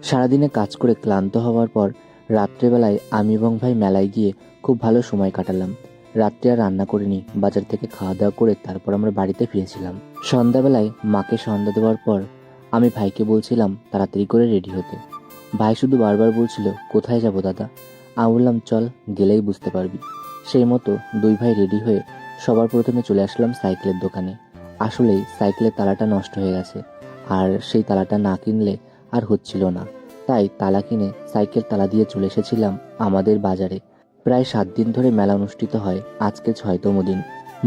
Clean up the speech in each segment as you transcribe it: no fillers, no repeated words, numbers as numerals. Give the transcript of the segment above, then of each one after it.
সারাদিনে কাজ করে ক্লান্ত হওয়ার পর রাত্রেবেলায় আমি এবং ভাই মেলায় গিয়ে খুব ভালো সময় কাটালাম। রাত্রে আর রান্না করিনি, বাজার থেকে খাওয়া দাওয়া করে তারপর আমরা বাড়িতে ফিরেছিলাম। সন্ধ্যাবেলায় মাকে সন্ধ্যা দেওয়ার পর আমি ভাইকে বলছিলাম তাড়াতাড়ি করে রেডি হতে। ভাই শুধু বারবার বলছিল, কোথায় যাব দাদা? আমি বললাম, চল, গেলেই বুঝতে পারবি। সেই মতো দুই ভাই রেডি হয়ে সবার প্রথমে চলে আসলাম সাইকেলের দোকানে। আসলেই সাইকেলের তালাটা নষ্ট হয়ে গেছে, আর সেই তালাটা না কিনলে আর হচ্ছিল না। তাই তালা কিনে সাইকেল তালা দিয়ে চলে এসেছিলাম আমাদের বাজারে। প্রায় 7 দিন ধরে মেলা অনুষ্ঠিত হয়, আজকে 6তম দিন।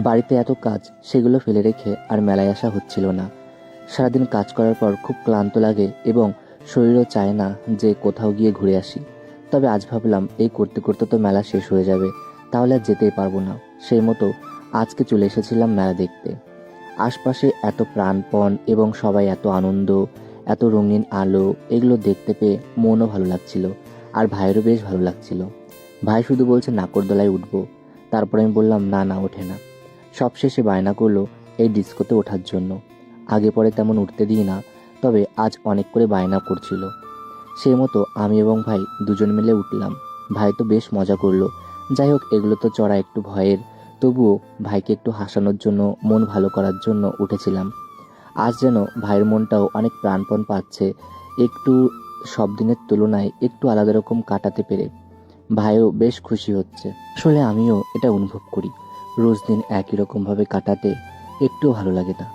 বাড়িতে এত কাজ, সেগুলো ফেলে রেখে আর মেলায় আসা হচ্ছিল না। সারাদিন কাজ করার পর খুব ক্লান্ত লাগে এবং শরীরও চায় না যে কোথাও গিয়ে ঘুরে আসি। তবে আজ ভাবলাম এই করতে করতে তো মেলা শেষ হয়ে যাবে, তাহলে আর যেতেই পারবো না। সেই মতো আজকে চলে এসেছিলাম মেলা দেখতে। আশপাশে এত প্রাণপণ এবং সবাই এত আনন্দ, এত রঙিন আলো, এগুলো দেখতে পেয়ে মনও ভালো লাগছিল, আর ভাইয়েরও বেশ ভালো লাগছিল। ভাই শুধু বলছে নাকরদোলায় উঠবো। তারপর আমি বললাম, না না, ওঠে না। সবশেষে বায়না করলো এই ডিস্কোতে ওঠার জন্য। আগে পরে তেমন উঠতে দিই না, তবে আজ অনেক করে বায়না করছিল। সেই মতো আমি এবং ভাই দুজন মিলে উঠলাম। ভাই তো বেশ মজা করলো। যাই হোক, এগুলো তো চড়া একটু ভয়ের, তবুও ভাইকে একটু হাসানোর জন্য, মন ভালো করার জন্য উঠেছিলাম। আজ যেন ভাইয়ের মনটাও অনেক প্রাণপণ পাচ্ছে, একটু সব দিনের তুলনায় একটু আলাদা রকম কাটাতে পেরে। ভাইও বেশ খুশি হচ্ছে। আসলে আমিও এটা অনুভব করি, রোজ দিন একই রকমভাবে কাটাতে একটুও ভালো লাগে না।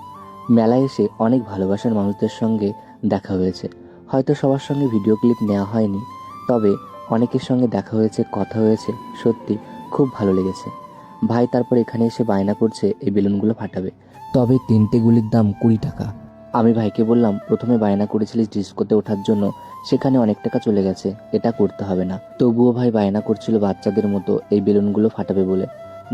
মেলায় এসে অনেক ভালোবাসার মানুষদের সঙ্গে দেখা হয়েছে। হয়তো সবার সঙ্গে ভিডিও ক্লিপ নেওয়া হয়নি, তবে অনেকের সঙ্গে দেখা হয়েছে, কথা হয়েছে। সত্যি খুব ভালো লেগেছে। ভাই তারপর এখানে এসে বায়না করছে এই বেলুনগুলো ফাটাবে, তবে 3টে গুলির দাম 20 টাকা। আমি ভাইকে বললাম, প্রথমে বায়না করেছিলিস ডিস্কোতে ওঠার জন্য, সেখানে অনেক টাকা চলে গেছে, এটা করতে হবে না। তবুও ভাই বায়না করছিল বাচ্চাদের মতো এই বেলুনগুলো ফাটাবে বলে।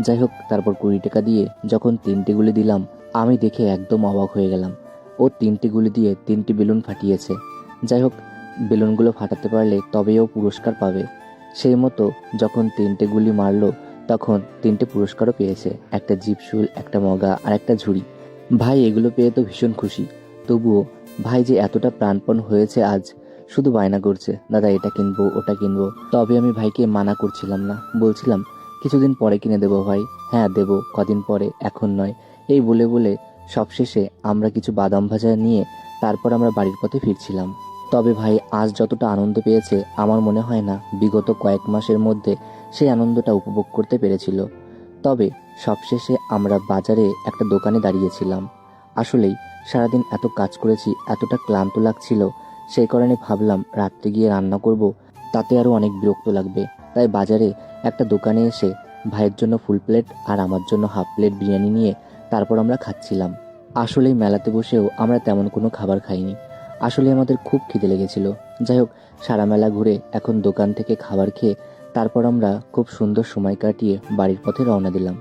যাই হোক, তারপর 20 টাকা দিয়ে যখন 3টে গুলি দিলাম, আমি দেখে একদম অবাক হয়ে গেলাম। ও 3টে গুলি দিয়ে 3টি বেলুন ফাটিয়েছে। যাই হোক, বেলুনগুলো ফাটাতে পারলে তবেই ও পুরস্কার পাবে। সেই মতো যখন 3টে গুলি মারলো, তখন 3টে পুরস্কারও পেয়েছে, একটা জিপশুল, একটা মগা আর একটা ঝুড়ি। ভাই এগুলো পেয়ে তো ভীষণ খুশি। তবুও ভাই যে এতটা প্রাণপণ হয়েছে আজ, শুধু বায়না করছে, দাদা এটা কিনবো, ওটা কিনবো। তবে আমি ভাইকে মানা করছিলাম না, বলছিলাম কিছুদিন পরে কিনে দেবো ভাই। হ্যাঁ দেবো, কদিন পরে, এখন নয়। এই বলে বলে সবশেষে আমরা কিছু বাদাম ভাজা নিয়ে তারপর আমরা বাড়ির পথে ফিরছিলাম। তবে ভাই আজ যতটা আনন্দ পেয়েছে, আমার মনে হয় না বিগত কয়েক মাসের মধ্যে সেই আনন্দটা উপভোগ করতে পেরেছিল। তবে সবশেষে আমরা বাজারে একটা দোকানে দাঁড়িয়েছিলাম। আসলেই সারাদিন এত কাজ করেছি, এতটা ক্লান্ত লাগছিল, সেই কারণে ভাবলাম রাত্রে গিয়ে রান্না করব, তাতে আরও অনেক বিরক্ত লাগবে। তাই বাজারে একটা দোকানে এসে ভাইয়ের জন্য ফুল প্লেট আর আমার জন্য হাফ প্লেট বিরিয়ানি নিয়ে তারপর আমরা খাচ্ছিলাম। আসলেই মেলাতে বসেও আমরা তেমন কোনো খাবার খাইনি। আসলে আমাদের খুব খিদে লেগেছিল। যাই হোক, সারা মেলা ঘুরে এখন দোকান থেকে খাবার খেয়ে তারপর আমরা খুব সুন্দর সময় কাটিয়ে বাড়ির পথে রওনা দিলাম।